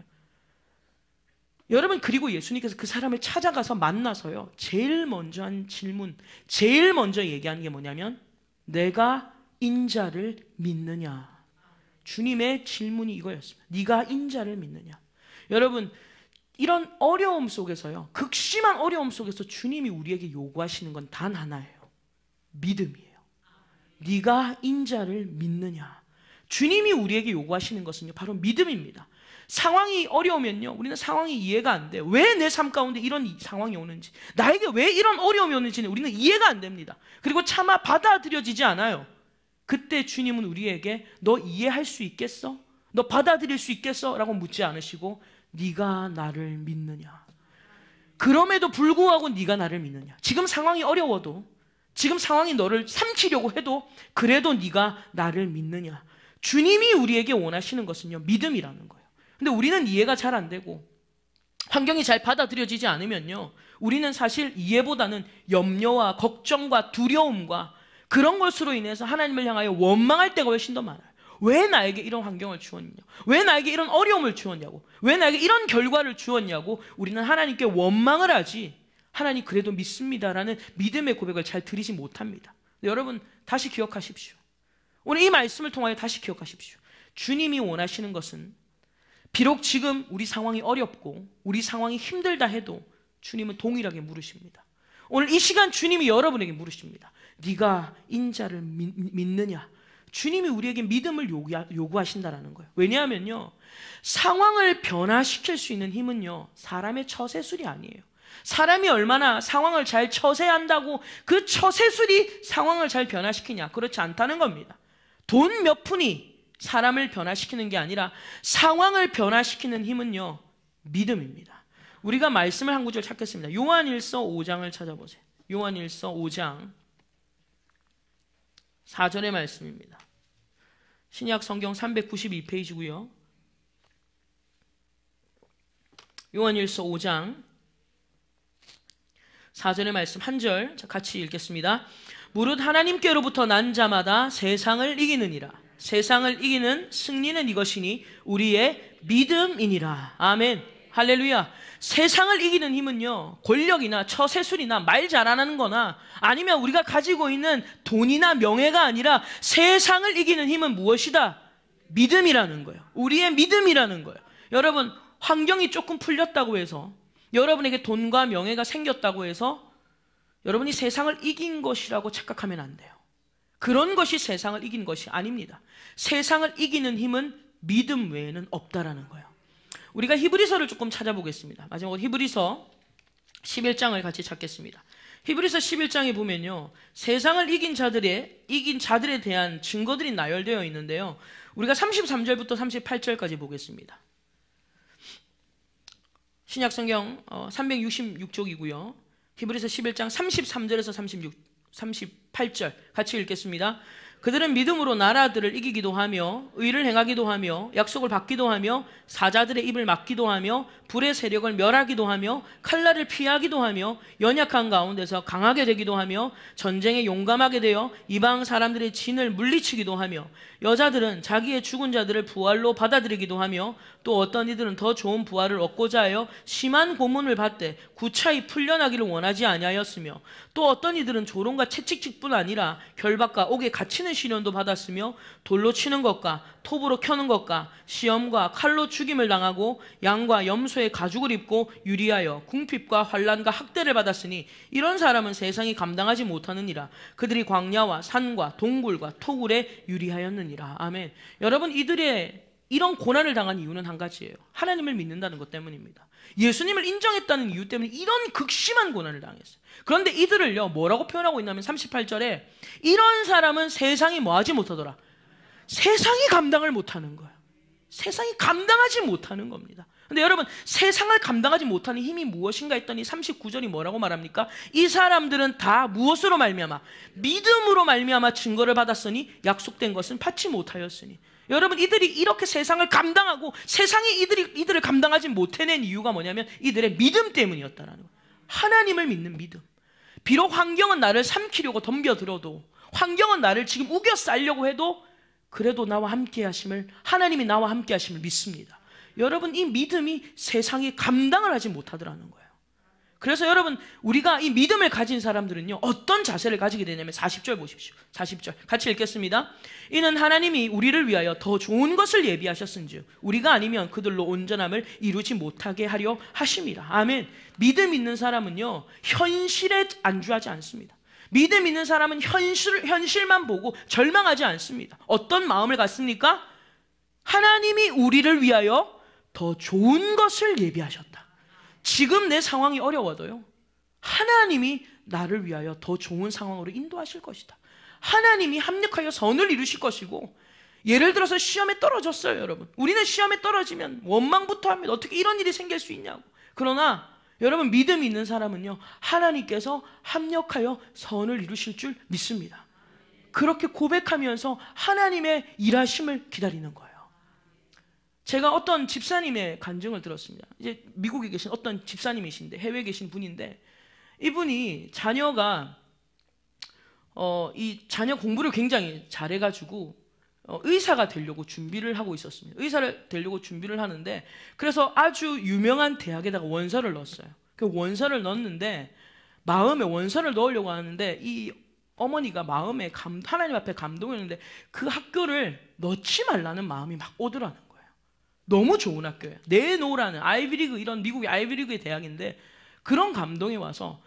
여러분, 그리고 예수님께서 그 사람을 찾아가서 만나서요, 제일 먼저 한 질문, 제일 먼저 얘기하는 게 뭐냐면 내가 인자를 믿느냐. 주님의 질문이 이거였습니다. 네가 인자를 믿느냐. 여러분, 이런 어려움 속에서요, 극심한 어려움 속에서 주님이 우리에게 요구하시는 건 단 하나예요. 믿음이에요. 네가 인자를 믿느냐. 주님이 우리에게 요구하시는 것은요, 바로 믿음입니다. 상황이 어려우면요, 우리는 상황이 이해가 안 돼요. 왜 내 삶 가운데 이런 상황이 오는지, 나에게 왜 이런 어려움이 오는지는 우리는 이해가 안 됩니다. 그리고 차마 받아들여지지 않아요. 그때 주님은 우리에게 너 이해할 수 있겠어? 너 받아들일 수 있겠어? 라고 묻지 않으시고 네가 나를 믿느냐. 그럼에도 불구하고 네가 나를 믿느냐. 지금 상황이 어려워도, 지금 상황이 너를 삼키려고 해도 그래도 네가 나를 믿느냐. 주님이 우리에게 원하시는 것은요, 믿음이라는 거예요. 근데 우리는 이해가 잘 안 되고 환경이 잘 받아들여지지 않으면요, 우리는 사실 이해보다는 염려와 걱정과 두려움과 그런 것으로 인해서 하나님을 향하여 원망할 때가 훨씬 더 많아요. 왜 나에게 이런 환경을 주었냐? 왜 나에게 이런 어려움을 주었냐고? 왜 나에게 이런 결과를 주었냐고? 우리는 하나님께 원망을 하지, 하나님 그래도 믿습니다라는 믿음의 고백을 잘 드리지 못합니다. 여러분, 다시 기억하십시오. 오늘 이 말씀을 통하여 다시 기억하십시오. 주님이 원하시는 것은, 비록 지금 우리 상황이 어렵고 우리 상황이 힘들다 해도 주님은 동일하게 물으십니다. 오늘 이 시간 주님이 여러분에게 물으십니다. 네가 인자를 믿느냐? 주님이 우리에게 믿음을 요구하신다라는 거예요. 왜냐하면요, 상황을 변화시킬 수 있는 힘은요, 사람의 처세술이 아니에요. 사람이 얼마나 상황을 잘 처세한다고 그 처세술이 상황을 잘 변화시키냐? 그렇지 않다는 겁니다. 돈 몇 푼이 사람을 변화시키는 게 아니라 상황을 변화시키는 힘은요, 믿음입니다. 우리가 말씀을 한 구절 찾겠습니다. 요한일서 5장을 찾아보세요. 요한일서 5장 4절의 말씀입니다. 신약 성경 392페이지고요. 요한일서 5장 4절의 말씀 한 절 같이 읽겠습니다. 무릇 하나님께로부터 난 자마다 세상을 이기느니라. 세상을 이기는 승리는 이것이니 우리의 믿음이니라. 아멘. 할렐루야. 세상을 이기는 힘은요, 권력이나 처세술이나 말 잘하는 거나 아니면 우리가 가지고 있는 돈이나 명예가 아니라 세상을 이기는 힘은 무엇이다? 믿음이라는 거예요. 우리의 믿음이라는 거예요. 여러분, 환경이 조금 풀렸다고 해서, 여러분에게 돈과 명예가 생겼다고 해서 여러분이 세상을 이긴 것이라고 착각하면 안 돼요. 그런 것이 세상을 이긴 것이 아닙니다. 세상을 이기는 힘은 믿음 외에는 없다라는 거예요. 우리가 히브리서를 조금 찾아보겠습니다. 마지막으로 히브리서 11장을 같이 찾겠습니다. 히브리서 11장에 보면요, 세상을 이긴 자들에 대한 증거들이 나열되어 있는데요, 우리가 33절부터 38절까지 보겠습니다. 신약성경 366쪽이고요. 히브리서 11장 33절에서 38절 같이 읽겠습니다. 그들은 믿음으로 나라들을 이기기도 하며 의를 행하기도 하며 약속을 받기도 하며 사자들의 입을 막기도 하며 불의 세력을 멸하기도 하며 칼날을 피하기도 하며 연약한 가운데서 강하게 되기도 하며 전쟁에 용감하게 되어 이방 사람들의 진을 물리치기도 하며 여자들은 자기의 죽은 자들을 부활로 받아들이기도 하며 또 어떤 이들은 더 좋은 부활을 얻고자 하여 심한 고문을 받되 구차히 풀려나기를 원하지 아니하였으며 또 어떤 이들은 조롱과 채찍질뿐 아니라 결박과 옥에 갇히는 시련도 받았으며 돌로 치는 것과 톱으로 켜는 것과 시험과 칼로 죽임을 당하고 양과 염소의 가죽을 입고 유리하여 궁핍과 환난과 학대를 받았으니 이런 사람은 세상이 감당하지 못하느니라. 그들이 광야와 산과 동굴과 토굴에 유리하였느니라. 아멘. 여러분, 이들의 이런 고난을 당한 이유는 한 가지예요. 하나님을 믿는다는 것 때문입니다. 예수님을 인정했다는 이유 때문에 이런 극심한 고난을 당했어요. 그런데 이들을요, 뭐라고 표현하고 있냐면 38절에 이런 사람은 세상이 뭐하지 못하더라. 세상이 감당을 못하는 거예요. 세상이 감당하지 못하는 겁니다. 근데 여러분, 세상을 감당하지 못하는 힘이 무엇인가 했더니 39절이 뭐라고 말합니까? 이 사람들은 다 무엇으로 말미암아? 믿음으로 말미암아 증거를 받았으니 약속된 것은 받지 못하였으니. 여러분, 이들이 이렇게 세상을 감당하고 세상이 이들을 감당하지 못해낸 이유가 뭐냐면 이들의 믿음 때문이었다라는 거예요. 하나님을 믿는 믿음. 비록 환경은 나를 삼키려고 덤벼들어도, 환경은 나를 지금 우겨싸려고 해도 그래도 나와 함께 하심을, 하나님이 나와 함께 하심을 믿습니다. 여러분, 이 믿음이 세상이 감당을 하지 못하더라는 거예요. 그래서 여러분, 우리가 이 믿음을 가진 사람들은요, 어떤 자세를 가지게 되냐면 40절 보십시오. 40절 같이 읽겠습니다. 이는 하나님이 우리를 위하여 더 좋은 것을 예비하셨은즉 우리가 아니면 그들로 온전함을 이루지 못하게 하려 하심이라. 아멘. 믿음 있는 사람은요, 현실에 안주하지 않습니다. 믿음 있는 사람은 현실만 보고 절망하지 않습니다. 어떤 마음을 갖습니까? 하나님이 우리를 위하여 더 좋은 것을 예비하셨다. 지금 내 상황이 어려워도요, 하나님이 나를 위하여 더 좋은 상황으로 인도하실 것이다. 하나님이 합력하여 선을 이루실 것이고, 예를 들어서 시험에 떨어졌어요, 여러분. 우리는 시험에 떨어지면 원망부터 합니다. 어떻게 이런 일이 생길 수 있냐고. 그러나 여러분, 믿음 있는 사람은요, 하나님께서 합력하여 선을 이루실 줄 믿습니다. 그렇게 고백하면서 하나님의 일하심을 기다리는 거예요. 제가 어떤 집사님의 간증을 들었습니다. 이제 미국에 계신 어떤 집사님이신데, 해외에 계신 분인데, 이분이 자녀가 이 자녀 공부를 굉장히 잘해가지고 의사가 되려고 준비를 하고 있었습니다. 의사를 되려고 준비를 하는데, 그래서 아주 유명한 대학에다가 원서를 넣었어요. 그 원서를 넣었는데, 마음에 원서를 넣으려고 하는데 이 어머니가 마음에 하나님 앞에 감동했는데 그 학교를 넣지 말라는 마음이 막 오더라는 거예요. 너무 좋은 학교예요. 내놓으라는, 아이비리그, 이런 미국의 아이비리그의 대학인데, 그런 감동이 와서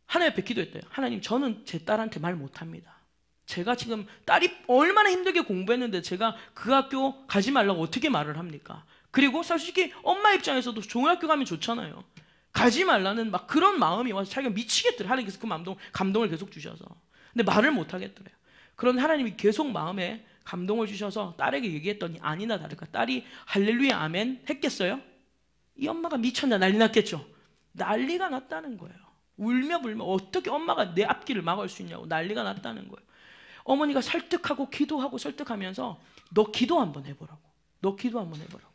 하나님 앞에 기도했대요. 하나님, 저는 제 딸한테 말 못합니다. 제가 지금 딸이 얼마나 힘들게 공부했는데 제가 그 학교 가지 말라고 어떻게 말을 합니까? 그리고 솔직히 엄마 입장에서도 좋은 학교 가면 좋잖아요. 가지 말라는 막 그런 마음이 와서 자기가 미치겠더래요. 하나님께서 그 감동을 계속 주셔서. 근데 말을 못하겠더래요. 그런 하나님이 계속 마음에 감동을 주셔서 딸에게 얘기했더니 아니나 다를까 딸이 할렐루야 아멘 했겠어요? 이 엄마가 미쳤나 난리 났겠죠. 난리가 났다는 거예요. 울며 불며 어떻게 엄마가 내 앞길을 막을 수 있냐고 난리가 났다는 거예요. 어머니가 설득하고 기도하고 설득하면서 너 기도 한번 해보라고. 너 기도 한번 해보라고.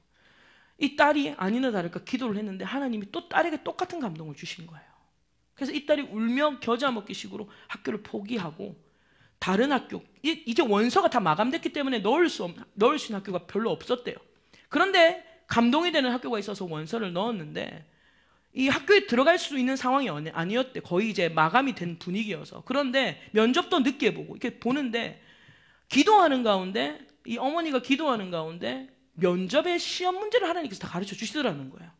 이 딸이 아니나 다를까 기도를 했는데 하나님이 또 딸에게 똑같은 감동을 주신 거예요. 그래서 이 딸이 울며 겨자 먹기 식으로 학교를 포기하고 다른 학교, 이제 원서가 다 마감됐기 때문에 넣을 수 있는 학교가 별로 없었대요. 그런데 감동이 되는 학교가 있어서 원서를 넣었는데 이 학교에 들어갈 수 있는 상황이 아니었대. 거의 이제 마감이 된 분위기여서. 그런데 면접도 늦게 보고 이렇게 보는데 기도하는 가운데, 이 어머니가 기도하는 가운데 면접의 시험 문제를 하나님께서 다 가르쳐 주시더라는 거예요.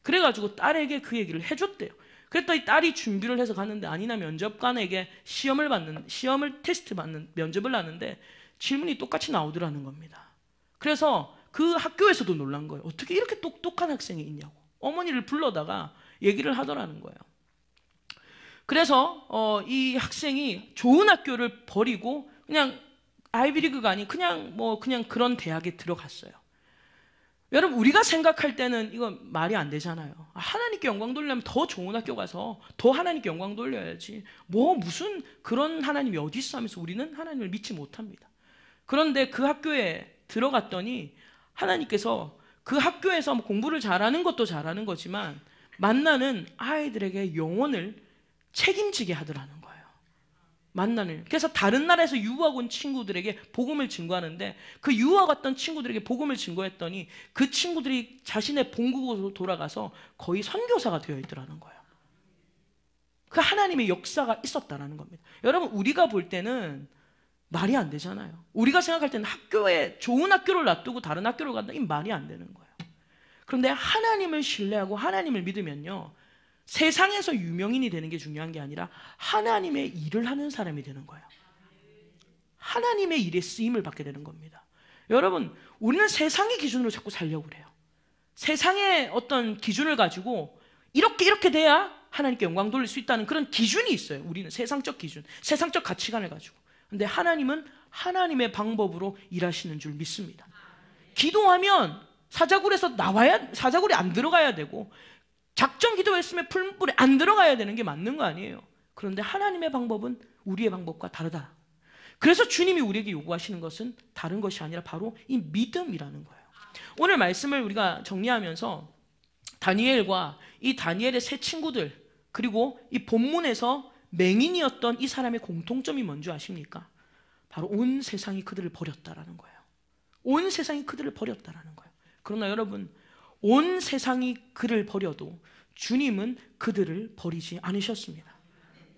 그래가지고 딸에게 그 얘기를 해줬대요. 그랬더니 딸이 준비를 해서 갔는데 아니나 면접관에게 테스트 받는 면접을 하는데 질문이 똑같이 나오더라는 겁니다. 그래서 그 학교에서도 놀란 거예요. 어떻게 이렇게 똑똑한 학생이 있냐고. 어머니를 불러다가 얘기를 하더라는 거예요. 그래서 이 학생이 좋은 학교를 버리고 그냥 아이비리그가 아닌 그냥 그런 대학에 들어갔어요. 여러분, 우리가 생각할 때는 이건 말이 안 되잖아요. 하나님께 영광 돌리려면 더 좋은 학교 가서 더 하나님께 영광 돌려야지. 무슨 그런 하나님이 어디 있어 하면서 우리는 하나님을 믿지 못합니다. 그런데 그 학교에 들어갔더니 하나님께서 그 학교에서 공부를 잘하는 것도 잘하는 거지만 만나는 아이들에게 영혼을 책임지게 하더라는 거예요. 그래서 다른 나라에서 유학 온 친구들에게 복음을 증거하는데 그 유학 왔던 친구들에게 복음을 증거했더니 그 친구들이 자신의 본국으로 돌아가서 거의 선교사가 되어 있더라는 거예요. 그 하나님의 역사가 있었다라는 겁니다. 여러분, 우리가 볼 때는 말이 안 되잖아요. 우리가 생각할 때는 학교에 좋은 학교를 놔두고 다른 학교를 간다, 이 말이 안 되는 거예요. 그런데 하나님을 신뢰하고 하나님을 믿으면요, 세상에서 유명인이 되는 게 중요한 게 아니라 하나님의 일을 하는 사람이 되는 거예요. 하나님의 일에 쓰임을 받게 되는 겁니다. 여러분, 우리는 세상의 기준으로 자꾸 살려고 그래요. 세상의 어떤 기준을 가지고 이렇게 돼야 하나님께 영광 돌릴 수 있다는 그런 기준이 있어요. 우리는 세상적 기준, 세상적 가치관을 가지고. 근데 하나님은 하나님의 방법으로 일하시는 줄 믿습니다. 기도하면 사자굴에서 사자굴이 안 들어가야 되고 작정 기도했으면 풀물에 안 들어가야 되는 게 맞는 거 아니에요. 그런데 하나님의 방법은 우리의 방법과 다르다. 그래서 주님이 우리에게 요구하시는 것은 다른 것이 아니라 바로 이 믿음이라는 거예요. 오늘 말씀을 우리가 정리하면서 다니엘과 이 다니엘의 세 친구들, 그리고 이 본문에서 맹인이었던 이 사람의 공통점이 뭔지 아십니까? 바로 온 세상이 그들을 버렸다라는 거예요. 온 세상이 그들을 버렸다라는 거예요. 그러나 여러분, 온 세상이 그를 버려도 주님은 그들을 버리지 않으셨습니다.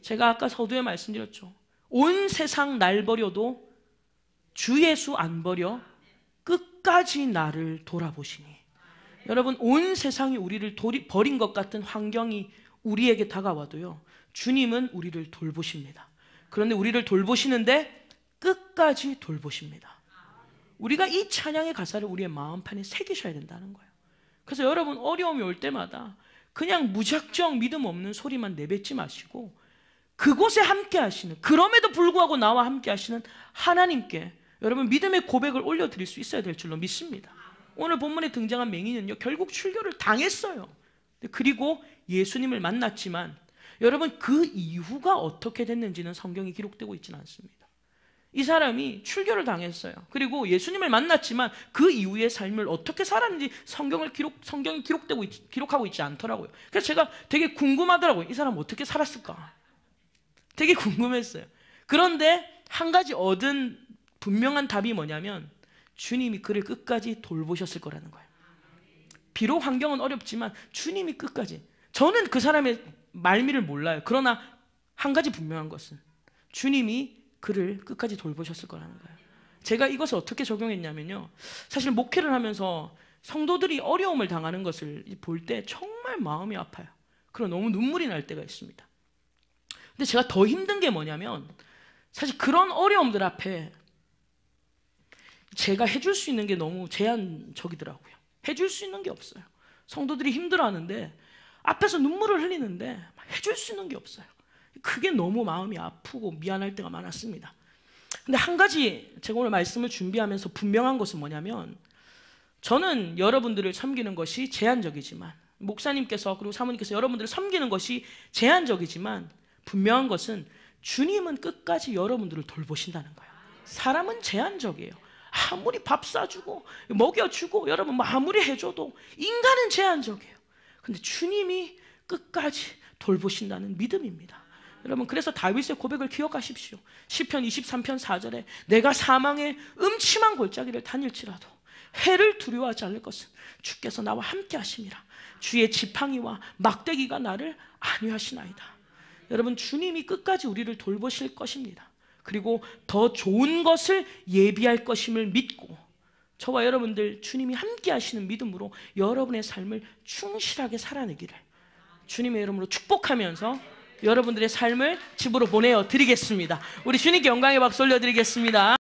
제가 아까 서두에 말씀드렸죠. 온 세상 날 버려도 주 예수 안 버려 끝까지 나를 돌아보시니. 여러분, 온 세상이 우리를 버린 것 같은 환경이 우리에게 다가와도요, 주님은 우리를 돌보십니다. 그런데 우리를 돌보시는데 끝까지 돌보십니다. 우리가 이 찬양의 가사를 우리의 마음판에 새기셔야 된다는 거예요. 그래서 여러분, 어려움이 올 때마다 그냥 무작정 믿음 없는 소리만 내뱉지 마시고 그곳에 함께 하시는, 그럼에도 불구하고 나와 함께 하시는 하나님께 여러분 믿음의 고백을 올려드릴 수 있어야 될 줄로 믿습니다. 오늘 본문에 등장한 맹인은요, 결국 출교를 당했어요. 그리고 예수님을 만났지만 여러분, 그 이후가 어떻게 됐는지는 성경이 기록되고 있지는 않습니다. 이 사람이 출교를 당했어요. 그리고 예수님을 만났지만 그 이후의 삶을 어떻게 살았는지 성경이 기록하고 있지 않더라고요. 그래서 제가 되게 궁금하더라고요. 이 사람 어떻게 살았을까? 되게 궁금했어요. 그런데 한 가지 얻은 분명한 답이 뭐냐면 주님이 그를 끝까지 돌보셨을 거라는 거예요. 비록 환경은 어렵지만 주님이 끝까지. 저는 그 사람의 말미를 몰라요. 그러나 한 가지 분명한 것은 주님이 그를 끝까지 돌보셨을 거라는 거예요. 제가 이것을 어떻게 적용했냐면요, 사실 목회를 하면서 성도들이 어려움을 당하는 것을 볼 때 정말 마음이 아파요. 그리고 너무 눈물이 날 때가 있습니다. 근데 제가 더 힘든 게 뭐냐면 사실 그런 어려움들 앞에 제가 해줄 수 있는 게 너무 제한적이더라고요. 해줄 수 있는 게 없어요. 성도들이 힘들어하는데 앞에서 눈물을 흘리는데 해줄 수 있는 게 없어요. 그게 너무 마음이 아프고 미안할 때가 많았습니다. 근데 한 가지 제가 오늘 말씀을 준비하면서 분명한 것은 뭐냐면, 저는 여러분들을 섬기는 것이 제한적이지만, 목사님께서 그리고 사모님께서 여러분들을 섬기는 것이 제한적이지만, 분명한 것은 주님은 끝까지 여러분들을 돌보신다는 거예요. 사람은 제한적이에요. 아무리 밥 사주고 먹여주고 여러분 아무리 해줘도 인간은 제한적이에요. 근데 주님이 끝까지 돌보신다는 믿음입니다. 여러분, 그래서 다윗의 고백을 기억하십시오. 시편 23편 4절에 내가 사망의 음침한 골짜기를 다닐지라도 해를 두려워하지 않을 것은 주께서 나와 함께 하심이라. 주의 지팡이와 막대기가 나를 안위하시나이다. 여러분, 주님이 끝까지 우리를 돌보실 것입니다. 그리고 더 좋은 것을 예비할 것임을 믿고 저와 여러분들 주님이 함께 하시는 믿음으로 여러분의 삶을 충실하게 살아내기를 주님의 이름으로 축복하면서 여러분들의 삶을 집으로 보내어 드리겠습니다. 우리 주님께 영광의 박수 올려드리겠습니다.